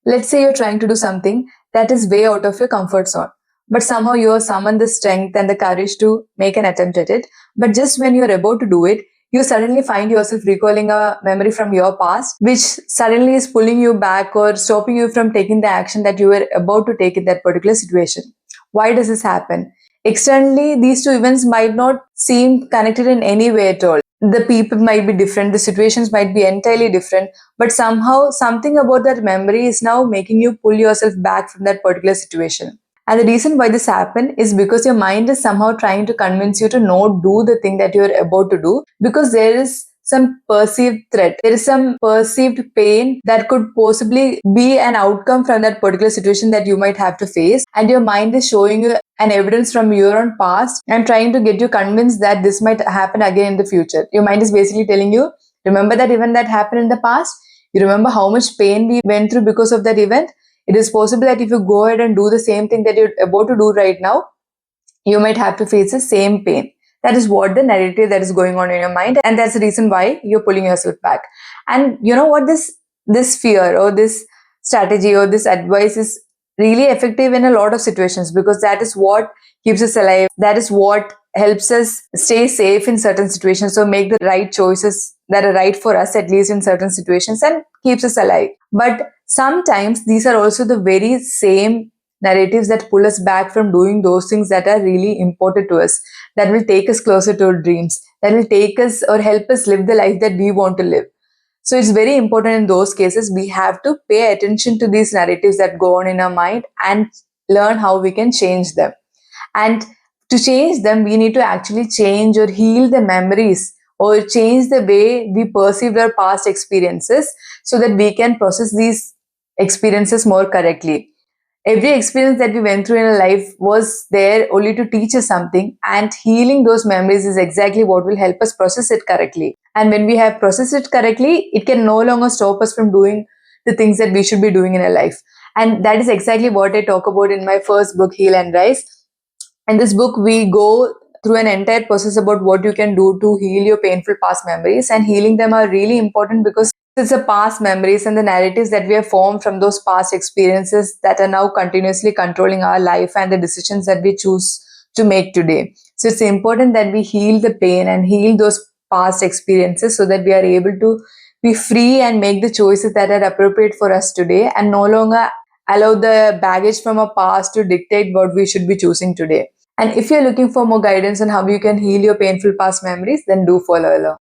Let's say you're trying to do something that is way out of your comfort zone, but somehow you have summoned the strength and the courage to make an attempt at it. But just when you're about to do it, you suddenly find yourself recalling a memory from your past, which suddenly is pulling you back or stopping you from taking the action that you were about to take in that particular situation. Why does this happen? Externally, these two events might not seem connected in any way at all. The people might be different, the situations might be entirely different, but somehow something about that memory is now making you pull yourself back from that particular situation. And the reason why this happened is because your mind is somehow trying to convince you to not do the thing that you're about to do, because there is some perceived threat. There is some perceived pain that could possibly be an outcome from that particular situation that you might have to face. And your mind is showing you an evidence from your own past and trying to get you convinced that this might happen again in the future. Your mind is basically telling you, remember that event that happened in the past? You remember how much pain we went through because of that event? It is possible that if you go ahead and do the same thing that you're about to do right now, you might have to face the same pain. That is what the narrative that is going on in your mind, and that's the reason why you're pulling yourself back. And you know what, this fear or this strategy or this advice is really effective in a lot of situations, because that is what keeps us alive. That is what helps us stay safe in certain situations, so make the right choices that are right for us, at least in certain situations, and keeps us alive. But sometimes these are also the very same narratives that pull us back from doing those things that are really important to us, that will take us closer to our dreams, that will take us or help us live the life that we want to live. So it's very important in those cases, we have to pay attention to these narratives that go on in our mind and learn how we can change them. And to change them, we need to actually change or heal the memories or change the way we perceived our past experiences, so that we can process these experiences more correctly. Every experience that we went through in our life was there only to teach us something, and healing those memories is exactly what will help us process it correctly. And when we have processed it correctly, it can no longer stop us from doing the things that we should be doing in our life. And that is exactly what I talk about in my first book, Heal and Rise. In this book, we go through an entire process about what you can do to heal your painful past memories. And healing them are really important, because it's the past memories and the narratives that we have formed from those past experiences that are now continuously controlling our life and the decisions that we choose to make today. So it's important that we heal the pain and heal those past experiences, so that we are able to be free and make the choices that are appropriate for us today, and no longer allow the baggage from our past to dictate what we should be choosing today. And if you're looking for more guidance on how you can heal your painful past memories, then do follow along.